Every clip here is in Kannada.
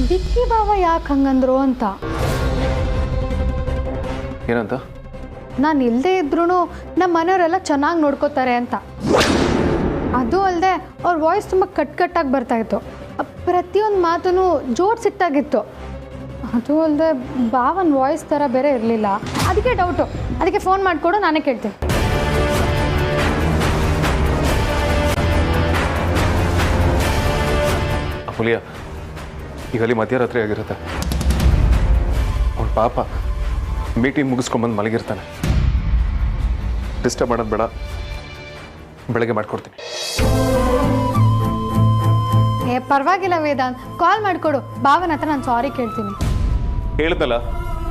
ವಿಕ್ಕಿ ಬಾವ ಯಾಕೆ ಹಂಗಂದ್ರು ಅಂತ. ಏನಂತ? ನಾನು ಇಲ್ಲದೆ ಇದ್ರೂ ನಮ್ಮ ಮನೆಯವರೆಲ್ಲ ಚೆನ್ನಾಗಿ ನೋಡ್ಕೋತಾರೆ ಅಂತ. ಅದು ಅಲ್ಲದೆ ಅವ್ರ ವಾಯ್ಸ್ ತುಂಬ ಕಟ್ಟಾಗಿ ಬರ್ತಾಯಿತ್ತು. ಪ್ರತಿಯೊಂದು ಮಾತೂ ಜೋಡಿಸಿಟ್ಟಾಗಿತ್ತು. ಅದು ಅಲ್ಲದೆ ಬಾವನ ವಾಯ್ಸ್ ಥರ ಬೇರೆ ಇರಲಿಲ್ಲ. ಅದಕ್ಕೆ ಡೌಟು. ಅದಕ್ಕೆ ಫೋನ್ ಮಾಡಿಕೊಡು, ನಾನೇ ಕೇಳ್ತೀನಿ. ಅಮೂಲ್ಯ, ಈಗ ಅಲ್ಲಿ ಮಧ್ಯರಾತ್ರಿ ಆಗಿರುತ್ತೆ. ಅವ್ನ ಪಾಪ ಮೀಟಿಂಗ್ ಮುಗಿಸ್ಕೊಂಬಂದು ಮಲಗಿರ್ತಾನೆ. ಡಿಸ್ಟರ್ಬ್ ಮಾಡೋದು ಬೇಡ, ಬೆಳಗ್ಗೆ ಮಾಡಿಕೊಡ್ತೀನಿ. ಪರವಾಗಿಲ್ಲ ವೇದಾಂತ್, ಕಾಲ್ ಮಾಡಿಕೊಡು. ಬಾವನ ಹತ್ರ ನಾನು ಸಾರಿ ಕೇಳ್ತೀನಿ. ಹೇಳಿದ್ನಲ್ಲ,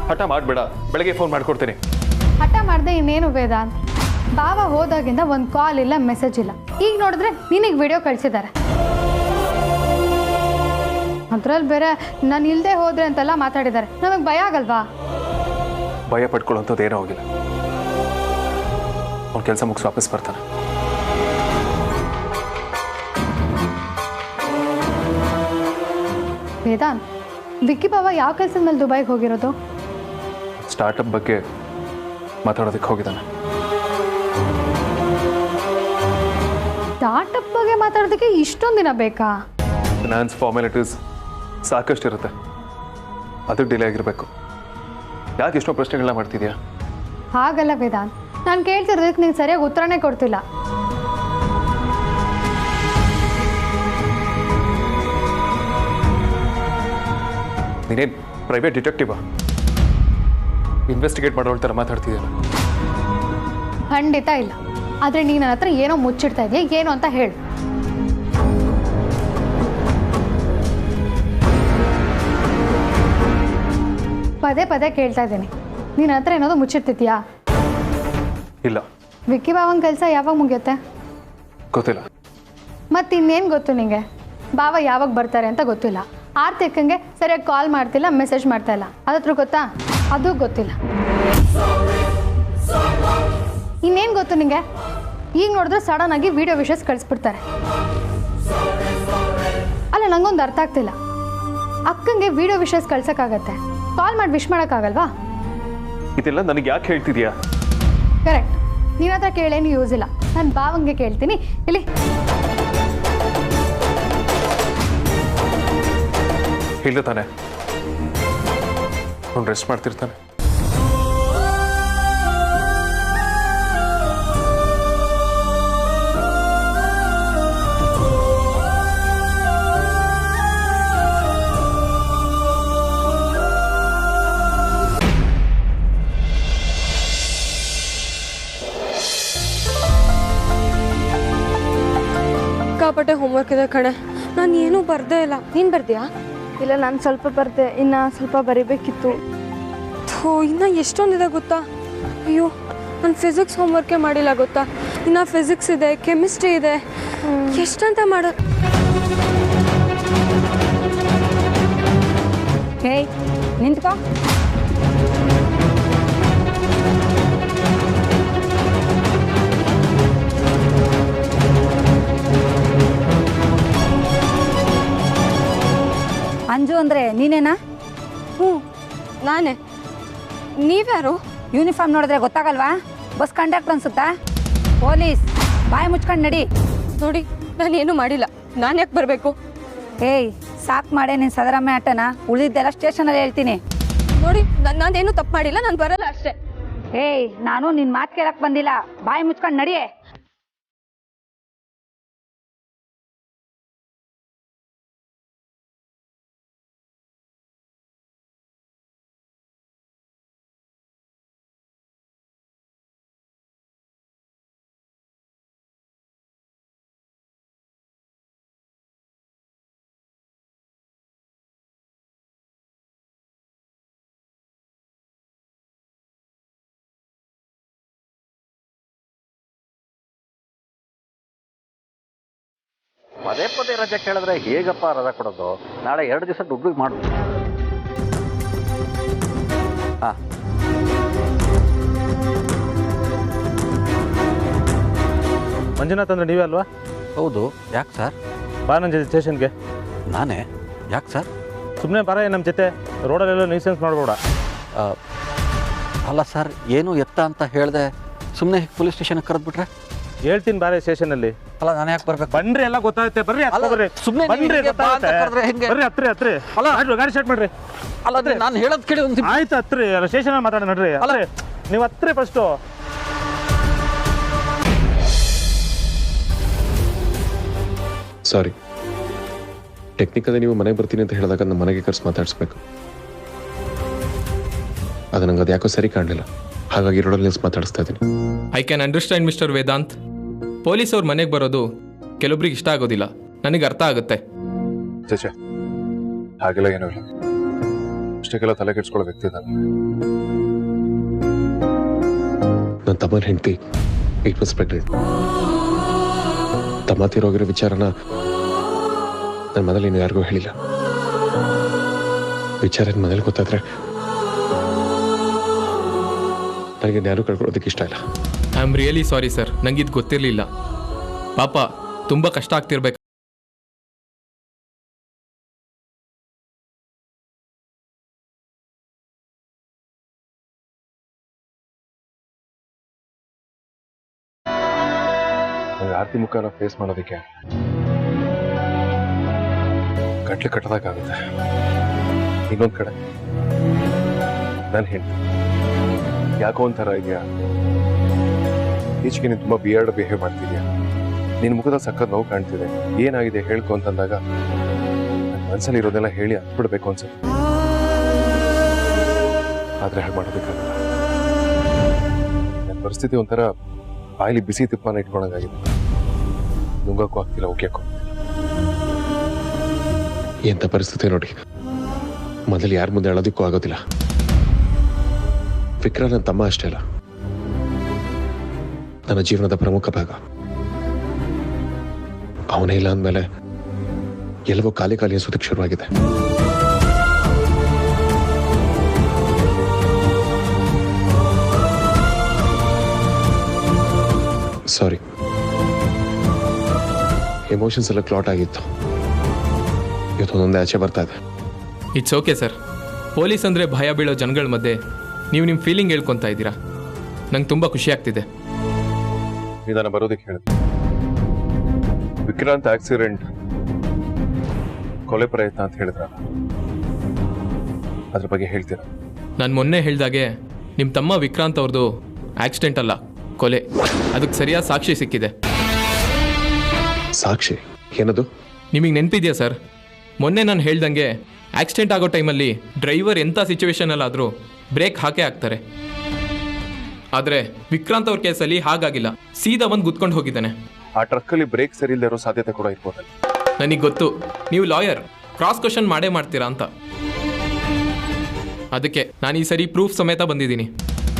ಹಠ ಮಾಡಬೇಡ, ಬೆಳಗ್ಗೆ ಫೋನ್ ಮಾಡಿಕೊಡ್ತೀನಿ. ಹಠ ಮಾಡಿದೆ ಇನ್ನೇನು ವೇದಾಂತ್? ಬಾವ ಹೋದಾಗಿಂದ ಒಂದು ಕಾಲ್ ಇಲ್ಲ, ಮೆಸೇಜ್ ಇಲ್ಲ. ಈಗ ನೋಡಿದ್ರೆ ನಿನಗೆ ವಿಡಿಯೋ ಕಳಿಸಿದ್ದಾರೆ. ಅದ್ರಲ್ಲಿ ಬೇರೆ ನಾನು ಇಲ್ಲದೆ ಹೋದ್ರೆ ಅಂತೆಲ್ಲ ಮಾತಾಡಿದ್ದಾರೆ. ನಮಗೆ ಭಯ ಆಗಲ್ವಾ? ಭಯ ಪಡ್ಕೊಳ್ಳೋಂಥದ್ದು ಏನೂ ಹೋಗಿಲ್ಲ. ಅವ್ನ ಕೆಲಸ ಮುಗಿಸಿ ವಾಪಸ್ ಬರ್ತಾನೆ. ವೇದಾಂತ್, ವಿಕ್ಕಿ ಬಾವ ಯಾವ ಕೆಲಸದ ಮೇಲೆ ದುಬೈಗೆ ಹೋಗಿರೋದು? ಸ್ಟಾರ್ಟಪ್ ಬಗ್ಗೆ ಮಾತಾಡೋದಕ್ಕೆ ಹೋಗಿದ್ದಾನೆ. ಸ್ಟಾರ್ಟಪ್ ಬಗ್ಗೆ ಮಾತಾಡೋದಕ್ಕೆ ಇಷ್ಟೊಂದು ದಿನ ಬೇಕಾ? ಫಿನಾನ್ಸ್ ಫಾರ್ಮಾಲಿಟೀಸ್ ಸಾಕಷ್ಟು ಇರುತ್ತೆ, ಅದಕ್ಕೆ ಡಿಲೇ ಆಗಿರಬೇಕು. ಯಾಕೆ ಎಷ್ಟೋ ಪ್ರಶ್ನೆಗಳನ್ನ ಮಾಡ್ತಿದ್ಯಾ? ಹಾಗಲ್ಲ ವೇದಾಂತ್, ನಾನು ಕೇಳ್ತಿರೋದಕ್ಕೆ ನೀನು ಸರಿಯಾಗಿ ಉತ್ತರನೇ ಕೊಡ್ತಿಲ್ಲ. ನೀನೇನು ಪ್ರೈವೇಟ್ ಡಿಟೆಕ್ಟಿವಾ? ಇನ್ವೆಸ್ಟಿಗೇಟ್ ಮಾಡೋಳ ಥರ ಮಾತಾಡ್ತಿದ್ದೀಯಲ್ಲ. ಖಂಡಿತ ಇಲ್ಲ. ಆದರೆ ನೀನು ನನ್ನ ಹತ್ರ ಏನೋ ಮುಚ್ಚಿಡ್ತಾ ಇದೆಯಾ, ಏನು ಅಂತ ಹೇಳು. ಪದೇ ಪದೇ ಕೇಳ್ತಾ ಇದ್ದೀನಿ, ನೀನು ಹತ್ರ ಏನಾದರೂ ಮುಚ್ಚಿಡ್ತಿದ್ಯಾ? ಇಲ್ಲ. ವಿಕ್ಕಿ ಬಾವನ ಕೆಲಸ ಯಾವಾಗ ಮುಗಿಯುತ್ತೆ? ಗೊತ್ತಿಲ್ಲ. ಮತ್ತು ಇನ್ನೇನು ಗೊತ್ತು ನಿಮಗೆ? ಬಾವ ಯಾವಾಗ ಬರ್ತಾರೆ ಅಂತ ಗೊತ್ತಿಲ್ಲ. ಆರ್ತಿಕಂಗೆ ಸರಿಯಾಗಿ ಕಾಲ್ ಮಾಡ್ತಿಲ್ಲ, ಮೆಸೇಜ್ ಮಾಡ್ತಾ ಇಲ್ಲ. ಅದತ್ರ ಗೊತ್ತಾ? ಅದು ಗೊತ್ತಿಲ್ಲ. ಇನ್ನೇನು ಗೊತ್ತು ನಿಮಗೆ? ಈಗ ನೋಡಿದ್ರೆ ಸಡನ್ ಆಗಿ ವಿಡಿಯೋ ವಿಷಸ್ ಕಳಿಸ್ಬಿಡ್ತಾರೆ. ಅಲ್ಲ, ನಂಗೊಂದು ಅರ್ಥ ಆಗ್ತಿಲ್ಲ. ಅಕ್ಕಂಗೆ ವಿಡಿಯೋ ವಿಷಸ್ ಕಳ್ಸೋಕ್ಕಾಗತ್ತೆ, ಕಾಲ್ ಮಾಡಿ ವಿಶ್ ಮಾಡೋಕ್ಕಾಗಲ್ವಾ? ಇದೆಲ್ಲ ನನಗೆ ಯಾಕೆ ಹೇಳ್ತಿದ್ಯಾ? ಕರೆಕ್ಟ್. ನಿನ್ನ ಹತ್ರ ಕೇಳೇನು ಯೂಸ್ ಇಲ್ಲ. ನಾನು ಬಾವಂಗೆ ಕೇಳ್ತೀನಿ. ಇಲ್ಲಿ ಇಲ್ಲ ತಾನೆ, ಅವ್ನು ರೆಸ್ಟ್ ಮಾಡ್ತಿರ್ತಾನೆ. ಸಿಕ್ಕಾಪಟ್ಟೆ ಹೋಮ್ವರ್ಕ್ ಇದೆ ಕಣೆ. ನಾನು ಏನೂ ಬರ್ದೇ ಇಲ್ಲ. ನೀನು ಬರ್ದ್ಯಾ? ಇಲ್ಲ, ನಾನು ಸ್ವಲ್ಪ ಬರ್ದೆ, ಇನ್ನು ಸ್ವಲ್ಪ ಬರಿಬೇಕಿತ್ತು. ಇನ್ನು ಎಷ್ಟೊಂದಿದೆ ಗೊತ್ತಾ? ಅಯ್ಯೋ, ನಾನು ಫಿಸಿಕ್ಸ್ ಹೋಮ್ವರ್ಕೇ ಮಾಡಿಲ್ಲ ಗೊತ್ತಾ? ಇನ್ನು ಫಿಸಿಕ್ಸ್ ಇದೆ, ಕೆಮಿಸ್ಟ್ರಿ ಇದೆ, ಎಷ್ಟಂತ ಮಾಡೋ. ಹೇ, ನಿಂತ್ಕೋ. ಅಂಜು ಅಂದರೆ ನೀನೇನಾ? ಹ್ಞೂ, ನಾನೇ. ನೀವ್ಯಾರು? ಯೂನಿಫಾರ್ಮ್ ನೋಡಿದ್ರೆ ಗೊತ್ತಾಗಲ್ವಾ? ಬಸ್ ಕಂಡಕ್ಟರ್ ಅನ್ಸುತ್ತಾ? ಪೊಲೀಸ್. ಬಾಯಿ ಮುಚ್ಕೊಂಡು ನಡಿ. ನೋಡಿ, ನಾನೇನು ಮಾಡಿಲ್ಲ. ನಾನು ಯಾಕೆ ಬರಬೇಕು? ಏಯ್, ಸಾಕು ಮಾಡೇ ನೀನು ಸದರಮ್ಮೆ ಆಟನ. ಉಳಿದಿದ್ದೆಲ್ಲ ಸ್ಟೇಷನಲ್ಲಿ ಹೇಳ್ತೀನಿ. ನೋಡಿ, ನಾನೇನು ತಪ್ಪು ಮಾಡಿಲ್ಲ, ನಾನು ಬರಲ್ಲ ಅಷ್ಟೇ. ಏಯ್, ನಾನು ನಿನ್ನ ಮಾತು ಕೇಳಕ್ಕೆ ಬಂದಿಲ್ಲ. ಬಾಯಿ ಮುಚ್ಕೊಂಡು ನಡಿಯೇ. ಪದೇ ಪದೇ ರಜೆ ಕೇಳಿದ್ರೆ ಹೇಗಪ್ಪ ರಜೆ ಕೊಡೋದು? ನಾಳೆ 2 ದಿವಸ ದುಡ್ಡು ಮಾಡು. ಹಾಂ, ಮಂಜುನಾಥ್ ಅಂದರೆ ನೀವೇ ಅಲ್ವಾ? ಹೌದು. ಯಾಕೆ ಸರ್? ಬಾ ನನ್ನ ಜೊತೆ ಸ್ಟೇಷನ್ಗೆ. ನಾನೇ? ಯಾಕೆ ಸರ್? ಸುಮ್ಮನೆ ಬರ ನಮ್ಮ ಜೊತೆ ರೋಡಲ್ಲೆಲ್ಲ ನ್ಯೂಸೆನ್ಸ್ ಮಾಡಬೇಡ. ಅಲ್ಲ ಸರ್, ಏನು ಎತ್ತ ಅಂತ ಹೇಳಿದೆ, ಸುಮ್ಮನೆ ಪೊಲೀಸ್ ಸ್ಟೇಷನ್ಗೆ ಕರೆದ್ಬಿಟ್ರೆ? ಹೇಳ್ತೀನಿ ಬಾರೆ ಸ್ಟೇಷನಲ್ಲಿ. ಅಲ್ಲ ನಾನು ಯಾಕೆ ಬರ್ಬೇಕು? ಬನ್ರಿ, ಎಲ್ಲ ಗೊತ್ತಾಗುತ್ತೆ. ಬರ್ರಿ, ಬರ್ರಿ ಸುಮ್ಮನೆ ಬನ್ರಿ, ಗೊತ್ತಾಗುತ್ತೆ. ಹೆಂಗೆ? ಬರ್ರಿ, ಹತ್ರಿ. ಅಲ್ಲ ಗಾಡಿ ಸ್ಟಾರ್ಟ್ ಮಾಡ್ರಿ. ಅಲ್ಲ ನಾನು ಹೇಳೋದು ಕೇಳಿ ಒಂದು ಆಯ್ತು, ಹತ್ರಿ. ಸ್ಟೇಷನಲ್ಲಿ ಮಾತಾಡೋಣ ನಡ್ರಿ. ಅಲ್ಲ ನೀವು ಹತ್ರಿ ಫಸ್ಟು. ಸಾರಿ, ಟೆಕ್ನಿಕಲಿ ನೀವು ಮನೆಗೆ ಬರ್ತೀನಿ ಅಂತ ಹೇಳಿದಾಗ ನಮ್ಮ ಮನೆಗೆ ಕರ್ಸಿ ಮಾತಾಡಿಸ್ಬೇಕು. ಅದು ನಂಗೆ ಅದು ಯಾಕೋ ಸರಿ ಕಾಣಲಿಲ್ಲ, ಹಾಗಾಗಿ ರೋಡಲ್ಲಿ ನಿಲ್ಸಿ ಮಾತಾಡಿಸ್ತಾ ಇದ್ದೀನಿ. I can understand mister Vedant. Police ಅವ್ರ ಮನೆಗೆ ಬರೋದು ಕೆಲವೊಬ್ರಿಗೆ ಇಷ್ಟ ಆಗೋದಿಲ್ಲ, ನನಗೆ ಅರ್ಥ ಆಗುತ್ತೆ. ಚೇಚೆ, ಹಾಗೆಲ್ಲ ಏನೂ ಇಲ್ಲ. ಅಷ್ಟಕ್ಕೆಲ್ಲ ತಲೆ ಕೆಡ್ಸ್ಕೊಳ್ಳೋ ವ್ಯಕ್ತಿ ನಾನು. ನನ್ನ ತಮ್ಮನ ಹೆಂಡತಿ 8 months ಪ್ರೆಗ್ನೆಂಟ್. ತಮ್ಮ ತೀರೋಗಿರೋ ವಿಚಾರನ ನನ್ನ ಮನೇಲಿ ಇನ್ನು ಯಾರಿಗೂ ಹೇಳಿಲ್ಲ. ವಿಚಾರ ಮನೇಲಿ ಗೊತ್ತಾದ್ರೆ ನನಗೆ ಯಾರು ಕಳ್ಕೊಳ್ಳೋದಕ್ಕೆ ಇಷ್ಟ ಇಲ್ಲ. I am really sorry sir, ನಂಗೆ ಇದು ಗೊತ್ತಿರಲಿಲ್ಲ. ಪಾಪ ತುಂಬ ಕಷ್ಟ ಆಗ್ತಿರ್ಬೇಕು. ಆರ್ತಿ ಮುಖನ ಫೇಸ್ ಮಾಡೋದಕ್ಕೆ ಗಂಟ್ಲೆ ಕಟ್ಟೋದಕ್ಕಾಗುತ್ತೆ. ಇನ್ನೊಂದು ಕಡೆ ನಾನು ಹೆಂಡತಿ ಯಾಕೋ ಒಂಥರ ಇದೆಯಾ, ಈಚೆಗೆ ನೀನು ತುಂಬ ಬಿಯರ್ಡ್ ಬಿಹೇವ್ ಮಾಡ್ತಿದ್ಯಾ, ನಿನ್ನ ಮುಖದ ಸಕ್ಕತ್ ನೋವು ಕಾಣ್ತಿದೆ, ಏನಾಗಿದೆ ಹೇಳ್ಕೊ ಅಂತಂದಾಗ ನನ್ನ ಮನಸ್ಸಲ್ಲಿ ಇರೋದೆಲ್ಲ ಹೇಳಿ ಹತ್ಬಿಡ್ಬೇಕು ಅನ್ಸುತ್ತೆ. ಆದರೆ ಹಾಗೆ ಮಾಡೋದಕ್ಕಾಗಲ್ಲ. ನನ್ನ ಪರಿಸ್ಥಿತಿ ಒಂಥರ ಬಾಯಲ್ಲಿ ಬಿಸಿ ತುಪ್ಪನ ಇಟ್ಕೊಂಡಂಗಾಗಿದೆ. ನುಂಗಕ್ಕೂ ಆಗ್ತಿಲ್ಲ, ಉಗ್ಯಕ್ಕೂ. ಎಂಥ ಪರಿಸ್ಥಿತಿ ನೋಡಿ, ಮೊದಲು ಯಾರ ಮುಂದೆ ಹೇಳೋದಕ್ಕೂ ಆಗೋದಿಲ್ಲ. ವಿಕ್ರ ನನ್ನ ತಮ್ಮ ಅಷ್ಟೇ ಅಲ್ಲ, ನನ್ನ ಜೀವನದ ಪ್ರಮುಖ ಭಾಗ. ಅವನೇ ಇಲ್ಲ ಅಂದಮೇಲೆ ಎಲ್ಲವೋ ಖಾಲಿ ಅನ್ಸೋದಕ್ಕೆ ಶುರುವಾಗಿದೆ. ಸಾರಿ, ಎಮೋಷನ್ಸ್ ಎಲ್ಲ ಕ್ಲಾಟ್ ಆಗಿತ್ತು. ಇವತ್ತೊಂದೊಂದೇ ಆಚೆ ಬರ್ತಾ ಇದೆ. It's okay sir. ಪೊಲೀಸ್ ಅಂದರೆ ಭಯ ಬೀಳೋ ಜನಗಳ ಮಧ್ಯೆ ನೀವು ನಿಮ್ಮ ಫೀಲಿಂಗ್ ಹೇಳ್ಕೊತಾ ಇದ್ದೀರಾ, ನಂಗೆ ತುಂಬ ಖುಷಿ ಆಗ್ತಿದೆ. ನಿಧಾನ ಬರೋದಕ್ಕೆ ಹೇಳಿದೆ. ವಿಕ್ರಾಂತ್ ಆಕ್ಸಿಡೆಂಟ್ ಕೊಲೆ ಪ್ರಯತ್ನ ಅಂತ ಹೇಳಿದ್ರಲ್ಲ, ಅದ್ರ ಬಗ್ಗೆ ಹೇಳ್ತೀರಾ? ನಾನು ಮೊನ್ನೆ ಹೇಳ್ದಾಗೆ ನಿಮ್ಮ ತಮ್ಮ ವಿಕ್ರಾಂತ್ ಅವ್ರದ್ದು ಆಕ್ಸಿಡೆಂಟ್ ಅಲ್ಲ, ಕೊಲೆ. ಅದಕ್ಕೆ ಸರಿಯಾದ ಸಾಕ್ಷಿ ಸಿಕ್ಕಿದೆ. ಸಾಕ್ಷಿ ಏನದು? ನಿಮಗೆ ನೆನಪಿದೆಯಾ ಸರ್, ಮೊನ್ನೆ ನಾನು ಹೇಳ್ದಂಗೆ ಆಕ್ಸಿಡೆಂಟ್ ಆಗೋ ಟೈಮಲ್ಲಿ ಡ್ರೈವರ್ ಎಂಥ ಸಿಚುವೇಶನಲ್ಲಾದರೂ ಬ್ರೇಕ್ ಹಾಕೇ ಹಾಕ್ತಾರೆ. ಆದರೆ ವಿಕ್ರಾಂತ್ ಅವ್ರ ಕೇಸಲ್ಲಿ ಹಾಗಾಗಿಲ್ಲ, ಸೀದಾ ಬಂದು ಗುದ್ಕೊಂಡು ಹೋಗಿದ್ದಾನೆ. ಆ ಟ್ರಕ್ಕಲ್ಲಿ ಬ್ರೇಕ್ ಸರಿ ಇಲ್ಲದೆ ಇರೋ ಸಾಧ್ಯತೆ ಕೂಡ ಇರ್ಬೋದಲ್ಲ. ನನಗೆ ಗೊತ್ತು, ನೀವು ಲಾಯರ್, ಕ್ರಾಸ್ ಕ್ವಶನ್ ಮಾಡೇ ಮಾಡ್ತೀರಾ ಅಂತ. ಅದಕ್ಕೆ ನಾನು ಈ ಸರಿ ಪ್ರೂಫ್ ಸಮೇತ ಬಂದಿದ್ದೀನಿ.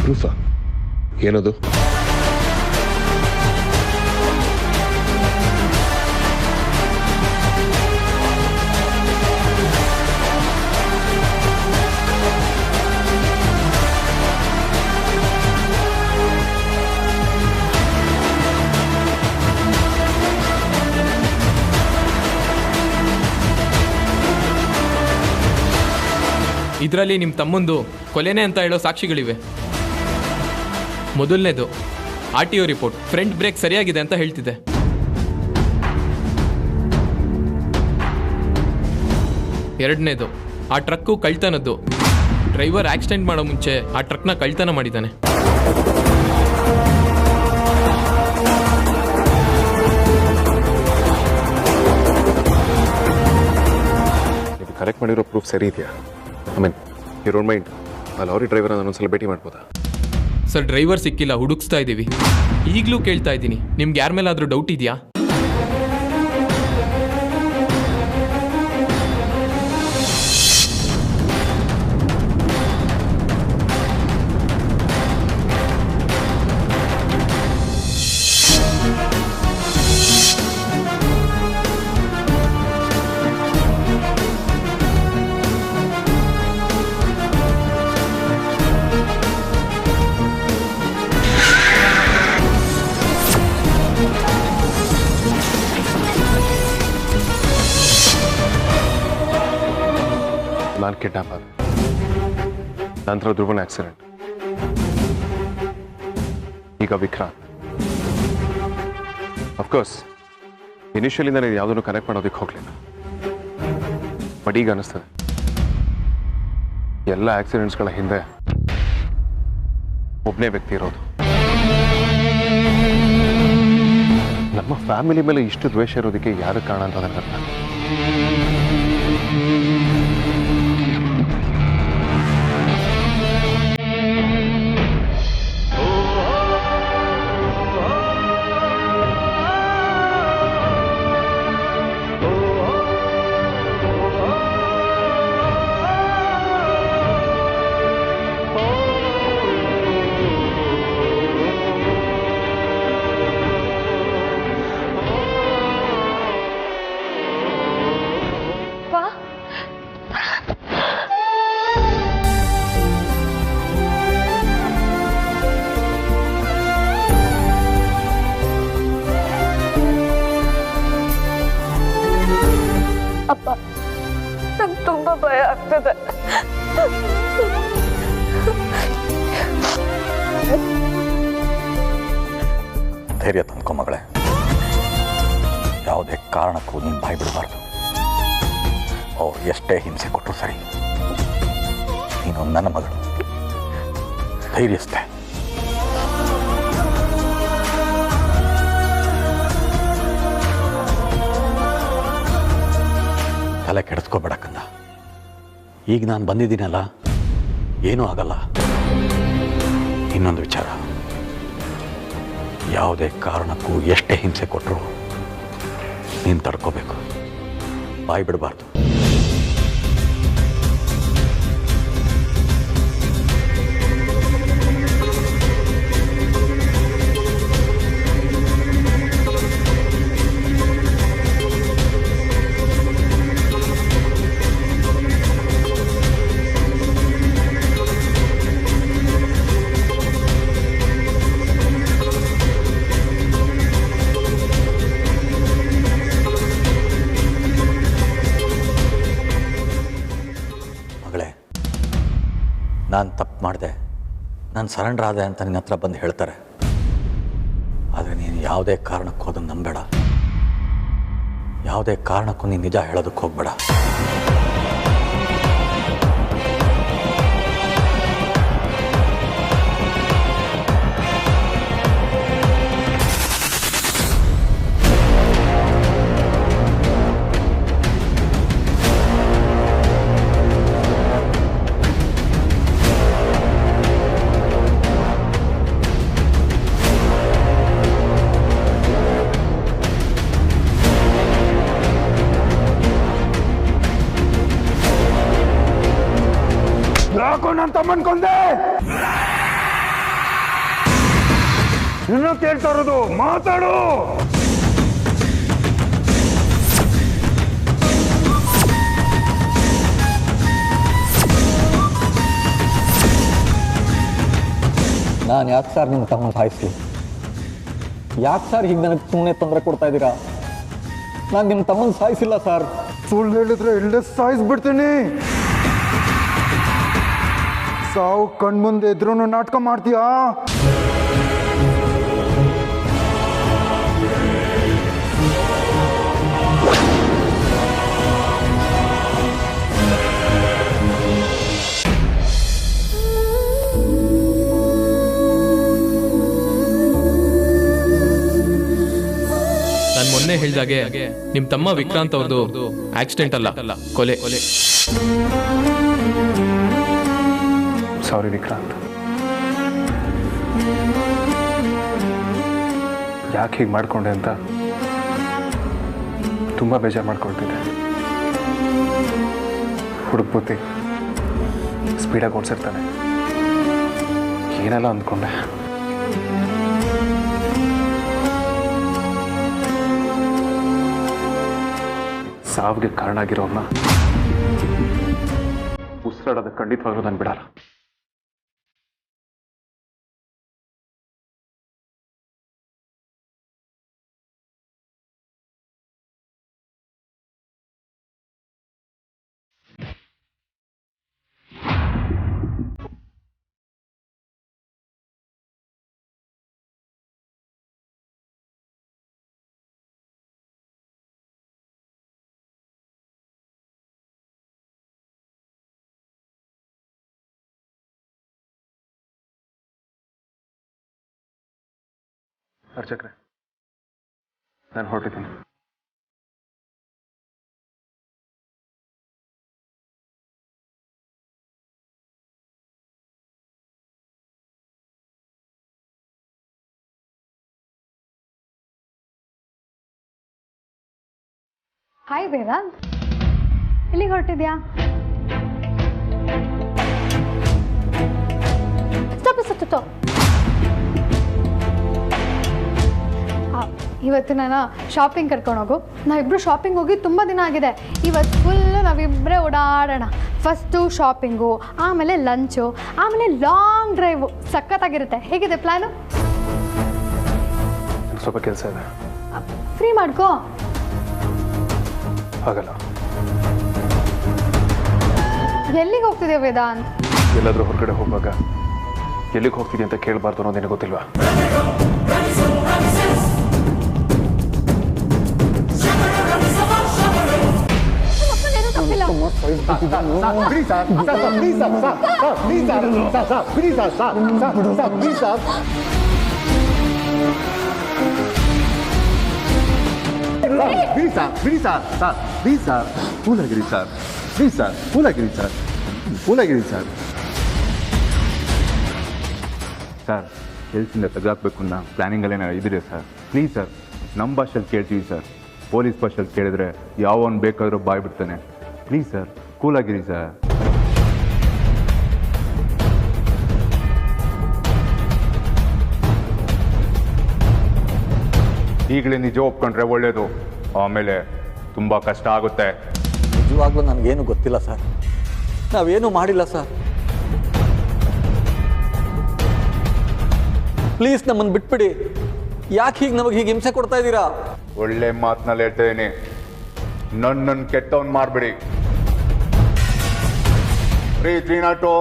ಪ್ರೂಫಾ? ಏನದು? ಇದರಲ್ಲಿ ನಿಮ್ಮ ತಮ್ಮಂದು ಕೊಲೆನೇ ಅಂತ ಹೇಳೋ ಸಾಕ್ಷಿಗಳಿವೆ. ಮೊದಲನೇದು RTO ರಿಪೋರ್ಟ್, ಫ್ರಂಟ್ ಬ್ರೇಕ್ ಸರಿಯಾಗಿದೆ ಅಂತ ಹೇಳ್ತಿದೆ. ಎರಡನೇದು ಆ ಟ್ರಕ್ಕು ಕಳ್ತನದ್ದು, ಡ್ರೈವರ್ ಆಕ್ಸಿಡೆಂಟ್ ಮಾಡೋ ಮುಂಚೆ ಆ ಟ್ರಕ್ನ ಕಳ್ತನ ಮಾಡಿದ್ದಾನೆ. ಕರೆಕ್ಟ್ ಮಾಡಿರೋ ಪ್ರೂಫ್ ಸರಿ ಇದೆಯಾ? I mean you don't mind ಆ ಲಾರಿ ಡ್ರೈವರ್ನ ನಾನೊಂದ್ಸಲ ಭೇಟಿ ಮಾಡ್ಬೋದಾ? ಸರ್, ಡ್ರೈವರ್ ಸಿಕ್ಕಿಲ್ಲ, ಹುಡುಕ್ಸ್ತಾ ಇದ್ದೀವಿ. ಈಗಲೂ ಕೇಳ್ತಾ ಇದ್ದೀನಿ, ನಿಮ್ಗೆ ಯಾರ ಮೇಲಾದರೂ ಡೌಟ್ ಇದೆಯಾ? ನಾನು ಕಿಡ್ನಾಪ್ ಆದೆ. ನಂತರ ಧ್ರುವನ ಆಕ್ಸಿಡೆಂಟ್, ಈಗ ವಿಕ್ರಾಂತ್. ಅಫ್ಕೋರ್ಸ್ ಇನಿಷಿಯಲಿಂದ ನಾನು ಯಾವುದನ್ನು ಕನೆಕ್ಟ್ ಮಾಡೋದಕ್ಕೆ ಹೋಗಲಿಲ್ಲ. ಬಟ್ ಈಗ ಅನಿಸ್ತದೆ ಎಲ್ಲ ಆಕ್ಸಿಡೆಂಟ್ಸ್ಗಳ ಹಿಂದೆ ಒಬ್ಬನೇ ವ್ಯಕ್ತಿ ಇರೋದು. ನಮ್ಮ ಫ್ಯಾಮಿಲಿ ಮೇಲೆ ಇಷ್ಟು ದ್ವೇಷ ಇರೋದಕ್ಕೆ ಯಾರು ಕಾರಣ ಅಂತ ನನಗೆ ಅರ್ಥ. ಅಪ್ಪ ನಂಗೆ ತುಂಬ ಭಯ ಆಗ್ತದೆ. ಧೈರ್ಯ ತಂದ್ಕೊ ಮಗಳೇ, ಯಾವುದೇ ಕಾರಣಕ್ಕೂ ನೀನು ಬಾಯಿ ಬಿಡಬಾರ್ದು. ಅವ್ರು ಎಷ್ಟೇ ಹಿಂಸೆ ಕೊಟ್ಟರು ಸರಿ, ನೀನು ನನ್ನ ಮಗಳು, ಧೈರ್ಯಸ್ಥೆ. ತಲೆ ಕೆಡಿಸ್ಕೋಬೇಡಕ್ಕಂದ. ಈಗ ನಾನು ಬಂದಿದ್ದೀನಲ್ಲ, ಏನೂ ಆಗಲ್ಲ. ಇನ್ನೊಂದು ವಿಚಾರ, ಯಾವುದೇ ಕಾರಣಕ್ಕೂ ಎಷ್ಟೇ ಹಿಂಸೆ ಕೊಟ್ಟರು ನೀನು ತಡ್ಕೋಬೇಕು, ಬಾಯಿ ಬಿಡಬಾರ್ದು. ನಾನು ತಪ್ಪು ಮಾಡಿದೆ, ನಾನು ಸರೆಂಡರ್ ಆದೆ ಅಂತ ನಿನ್ನ ಹತ್ರ ಬಂದು ಹೇಳ್ತಾರೆ. ಆದರೆ ನೀನು ಯಾವುದೇ ಕಾರಣಕ್ಕೂ ಅದನ್ನು ನಂಬೇಡ, ಯಾವುದೇ ಕಾರಣಕ್ಕೂ ನೀನು ನಿಜ ಹೇಳೋದಕ್ಕೆ ಹೋಗಬೇಡ. ಯಾಕೋ ನನ್ನ ತಮ್ಮನ್ ಕೊಂದೆ? ನಿನ್ನ ಕೇಳ್ತಾ ಇರೋದು, ಮಾತಾಡು. ನಾನು ಯಾಕೆ ಸರ್ ನಿಮ್ಮ ತಮ್ಮನ ಸಾಯಿಸ್ಲಿ? ಯಾಕೆ ಸರ್ ಹೀಗೆ ನನಗೆ ಸುಮ್ಮನೆ ತೊಂದರೆ ಕೊಡ್ತಾ ಇದ್ದೀರಾ? ನಾನು ನಿಮ್ಮ ತಮ್ಮನ ಸಾಯಿಸಿಲ್ಲ ಸರ್. ಸುಳ್ಳು ಹೇಳಿದ್ರೆ ಇಲ್ಲೇ ಸಾಯಿಸ್ಬಿಡ್ತೀನಿ. ಸಾವು ಕಣ್ಮುಂದೆ ಇದ್ರೂ ನಾಟಕ ಮಾಡ್ತೀಯಾ? ನಾನು ಮೊನ್ನೆ ಹೇಳಿದಾಗೆ ನಿಮ್ಮ ತಮ್ಮ ವಿಕ್ರಾಂತ್ ಅವ್ರದ್ದು ಆಕ್ಸಿಡೆಂಟ್ ಅಲ್ಲ, ಕೊಲೆ. ಸಾರಿ ವಿಕ್ರಾಂತ್, ಯಾಕೆ ಹೀಗೆ ಮಾಡ್ಕೊಂಡೆ ಅಂತ ತುಂಬ ಬೇಜಾರು ಮಾಡ್ಕೊಳ್ತಿದ್ದೆ. ಹುಡುಕ್ಬೂತಿ ಸ್ಪೀಡಾಗಿ ಓಡಿಸಿರ್ತಾನೆ, ಏನೆಲ್ಲ ಅಂದ್ಕೊಂಡೆ. ಸಾವಿಗೆ ಕಾರಣ ಆಗಿರೋನ್ನ ಉಸಿರಾಡೋದ ಖಂಡಿತವಾಗ್ಲೂ ನಾನು ಬಿಡಲ್ಲ. ಅರ್ಚಕ್ರೆ, ನಾನು ಹೊರಟಿದ್ದೀನಿ. ಹಾಯ್ ವೇದಾಂತ್, ಎಲ್ಲಿಗೆ ಹೊರಟಿದ್ಯಾ? ಸ್ಟಾಪ್. ಇವತ್ತು ನಾನು ಶಾಪಿಂಗ್ ಕರ್ಕೊಂಡೋಗು. ನಾವಿಬ್ಬರು ಶಾಪಿಂಗ್ ಹೋಗಿ ತುಂಬ ದಿನ ಆಗಿದೆ. ಇವತ್ತು ಫುಲ್ಲು ನಾವಿಬ್ಬರೇ ಓಡಾಡೋಣ. ಫಸ್ಟು ಶಾಪಿಂಗು, ಆಮೇಲೆ ಲಂಚು, ಆಮೇಲೆ ಲಾಂಗ್ ಡ್ರೈವು. ಸಖತ್ತಾಗಿರುತ್ತೆ. ಹೇಗಿದೆ ಪ್ಲ್ಯಾನು? ಸ್ವಲ್ಪ ಕೆಲಸ ಇದೆ. ಫ್ರೀ ಮಾಡ್ಕೋ. ಆಗಲ್ಲ. ಎಲ್ಲಿಗೆ ಹೋಗ್ತಿದ್ಯಾ ವೇದಾಂತ್? ಎಲ್ಲಾದರೂ ಹೊರಗಡೆ ಹೋಗುವಾಗ ಎಲ್ಲಿಗೆ ಹೋಗ್ತಿದ್ಯಾ ಅಂತ ಕೇಳಬಾರ್ದು ಅನ್ನೋದು ನಿನಗೆ ಗೊತ್ತಿಲ್ವಾ? ಸರ್, ಕೆಲಸದಿಂದ ತೆಗೆದಾಕಬೇಕು ಅನ್ನೋ ಪ್ಲ್ಯಾನಿಂಗಲ್ಲೇ ಇದ್ದೀರಿ ಸರ್. ಪ್ಲೀಸ್ ಸರ್, ನಮ್ಮ ಭಾಷೆಯಲ್ಲಿ ಕೇಳ್ತೀವಿ ಸರ್. ಪೊಲೀಸ್ ಭಾಷೆಯಲ್ಲಿ ಕೇಳಿದ್ರೆ ಯಾವನು ಬೇಕಾದರೂ ಬಾಯ್ ಬಿಡ್ತಾನೆ. ಪ್ಲೀಸ್ ಸರ್, ಕೂಲಾಗಿರಿ ಸರ್. ಈಗಲೇ ನಿಜ ಒಪ್ಕೊಂಡ್ರೆ ಒಳ್ಳೆಯದು, ಆಮೇಲೆ ತುಂಬ ಕಷ್ಟ ಆಗುತ್ತೆ. ನಿಜವಾಗ್ಲೂ ನನಗೇನು ಗೊತ್ತಿಲ್ಲ ಸರ್. ನಾವೇನು ಮಾಡಿಲ್ಲ ಸರ್. ಪ್ಲೀಸ್ ನಮ್ಮನ್ನು ಬಿಟ್ಬಿಡಿ. ಯಾಕೆ ಹೀಗೆ ನಮಗೆ ಹೀಗೆ ಹಿಂಸೆ ಕೊಡ್ತಾ ಇದ್ದೀರಾ? ಒಳ್ಳೆ ಮಾತಿನಲ್ಲಿ ಹೇಳ್ತೇನೆ, ನನ್ನನ್ನು ಕೆಟ್ಟವನ್ ಮಾಡಬೇಡಿ. ರೀ 302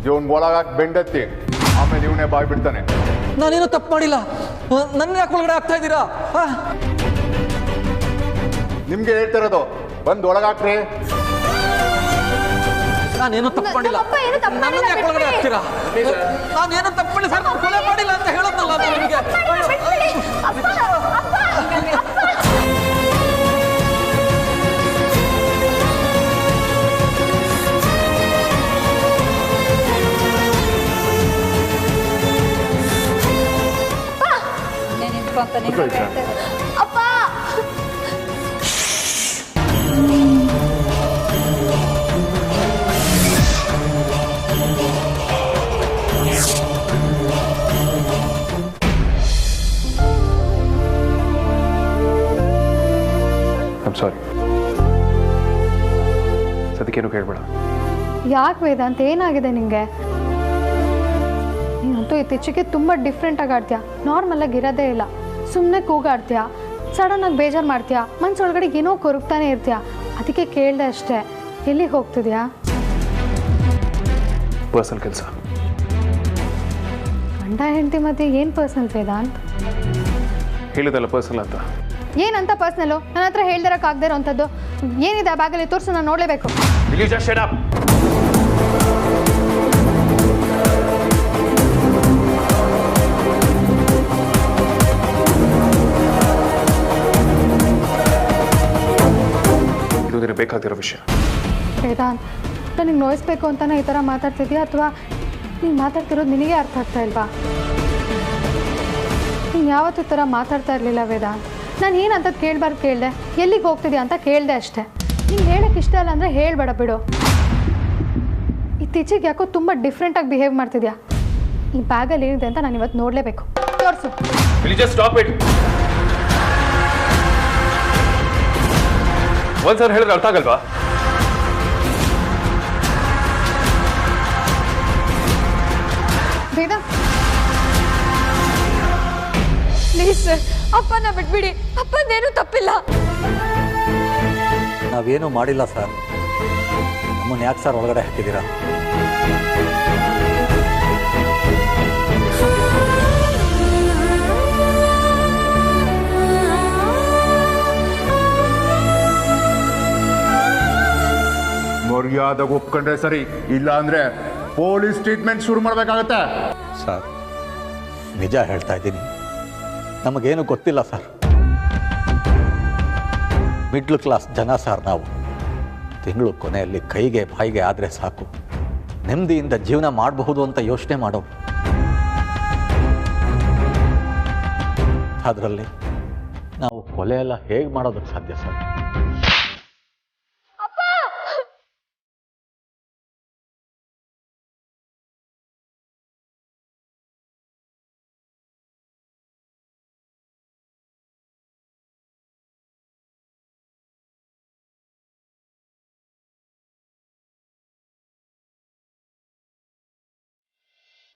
ಇವನ್ ಒಳಗಾಕಿ ಬೆಂಡತ್ತಿ, ಆಮೇಲೆ ಇವನೇ ಬಾಯ್ ಬಿಡ್ತಾನೆ. ನಾನೇನು ತಪ್ಪು ಮಾಡಿಲ್ಲ. ನನ್ನ ಯಾಕೆ ಒಳಗಡೆ ಆಗ್ತಾ ಇದ್ದೀರಾ? ನಿಮ್ಗೆ ಹೇಳ್ತಿರೋದು, ಬಂದು ಒಳಗಾಕ್ರಿ. ನಾನೇನು ತಪ್ಪು ಮಾಡಿಲ್ಲ. ನನ್ನನ್ನ ಯಾಕೆ ಒಳಗಡೆ ಹಾಕ್ತೀರಾ? ನಾನೇನು ತಪ್ಪು ಮಾಡಿಲ್ಲ ಸರ್. ನಾನು ಕೊಲೆ ಮಾಡಿಲ್ಲ ಅಂತ ಹೇಳೋದಲ್ಲ ನಿಮಗೆ. ಅಪ್ಪ, ಸಾರಿ, ಸದ್ಯಕ್ಕೇನು ಕೇಳಬೇಡ. ಯಾಕೆ ವೇದಾಂತ್, ಏನಾಗಿದೆ ನಿಂಗೆ? ನೀನಂತೂ ಇತ್ತೀಚೆಗೆ ತುಂಬ ಡಿಫ್ರೆಂಟಾಗಿ ಆಡ್ತೀಯಾ. ನಾರ್ಮಲಾಗಿ ಇರೋದೇ ಇಲ್ಲ. ಸುಮ್ಮನೆ ಕೂಗಾಡ್ತೀಯಾ, ಸಡನ್ನಾಗಿ ಬೇಜಾರು ಮಾಡ್ತೀಯಾ, ಮನಸ್ಸೊಳಗಡೆ ಏನೋ ಕೊರಗ್ತಾನೆ ಇರ್ತೀಯಾ. ಅದಕ್ಕೆ ಕೇಳಿದೆ ಅಷ್ಟೇ. ಎಲ್ಲಿಗೆ ಹೋಗ್ತಿದ್ಯಾ? ಪರ್ಸನಲ್ ಕೆಲಸ. ಗಂಡ ಹೆಂಡತಿ ಮಧ್ಯೆ ಏನು ಪರ್ಸನಲ್ ವೇದಾಂತ್? ಹೇಳಿದಲ್ಲ ಪರ್ಸನಲ್ ಅಂತ. ಏನಂತ ಪರ್ಸನಲ್ಲು? ನನ್ನ ಹತ್ರ ಹೇಳ್ದಿರೋಕ್ಕಾಗದೇ ಇರೋವಂಥದ್ದು ಏನಿದೆ ಆ ಬ್ಯಾಗಲ್ಲಿ? ತೋರಿಸು, ನಾನು ನೋಡಲೇಬೇಕು. ಇದು ನಿನಗೆ ಬೇಕಾಗಿರೋ ವಿಷಯ. ವೇದಾಂತ್, ನನಗೆ ನೋಯಿಸ್ಬೇಕು ಅಂತಾನೆ ಈ ಥರ ಮಾತಾಡ್ತಿದ್ಯಾ, ಅಥವಾ ನೀನು ಮಾತಾಡ್ತಿರೋದು ನಿನಗೆ ಅರ್ಥ ಆಗ್ತಾ ಇಲ್ವಾ? ನೀನು ಯಾವತ್ತೂ ಈ ಥರ ಮಾತಾಡ್ತಾ ಇರಲಿಲ್ಲ ವೇದಾಂತ್. ನಾನು ಏನಂತ ಕೇಳಬಾರ್ದು ಕೇಳಿದೆ. ಎಲ್ಲಿಗೆ ಹೋಗ್ತಿದ್ಯಾ ಅಂತ ಕೇಳಿದೆ ಅಷ್ಟೇ. ನಿಂಗೆ ಹೇಳೋಕ್ಕೆ ಇಷ್ಟ ಇಲ್ಲ ಅಂದರೆ ಹೇಳ್ಬೇಡ ಬಿಡು. ಇತ್ತೀಚೆಗೆ ಯಾಕೋ ತುಂಬ ಡಿಫ್ರೆಂಟಾಗಿ ಬಿಹೇವ್ ಮಾಡ್ತಿದ್ಯಾ. ಈ ಬ್ಯಾಗಲ್ಲಿ ಏನಿದೆ ಅಂತ ನಾನು ಇವತ್ತು ನೋಡಲೇಬೇಕು. ತೋರಿಸು. ಒಂದ್ಸಲ ಹೇಳಿದ್ರೆ ಅರ್ಥ ಆಗಲ್ವಾ? ವೇದಾಂತ್, ಪ್ಲೀಸ್ ಸರ್, ಅಪ್ಪನ ಬಿಟ್ಬಿಡಿ. ಅಪ್ಪನೇನು ತಪ್ಪಿಲ್ಲ. ನಾವೇನು ಮಾಡಿಲ್ಲ ಸರ್. ನಮ್ಮನ್ನು ಯಾಕೆ ಸರ್ ಒಳಗಡೆ ಹಾಕಿದ್ದೀರಾ? ಮರ್ಯಾದೆಗೆ ಒಪ್ಕೊಂಡ್ರೆ ಸರಿ, ಇಲ್ಲ ಅಂದ್ರೆ ಪೊಲೀಸ್ ಟ್ರೀಟ್ಮೆಂಟ್ ಶುರು ಮಾಡಬೇಕಾಗತ್ತೆ. ಸರ್, ನಿಜ ಹೇಳ್ತಾ ಇದ್ದೀನಿ. ನಮಗೇನು ಗೊತ್ತಿಲ್ಲ ಸರ್. ಮಿಡ್ಲ್ ಕ್ಲಾಸ್ ಜನ ಸರ್ ನಾವು. ತಿಂಗಳು ಕೊನೆಯಲ್ಲಿ ಕೈಗೆ ಬಾಯಿಗೆ ಆದರೆ ಸಾಕು, ನೆಮ್ಮದಿಯಿಂದ ಜೀವನ ಮಾಡಬಹುದು ಅಂತ ಯೋಚನೆ ಮಾಡೋರು. ಅದರಲ್ಲಿ ನಾವು ಕೊಲೆ ಎಲ್ಲ ಹೇಗೆ ಮಾಡೋದಕ್ಕೆ ಸಾಧ್ಯ ಸರ್?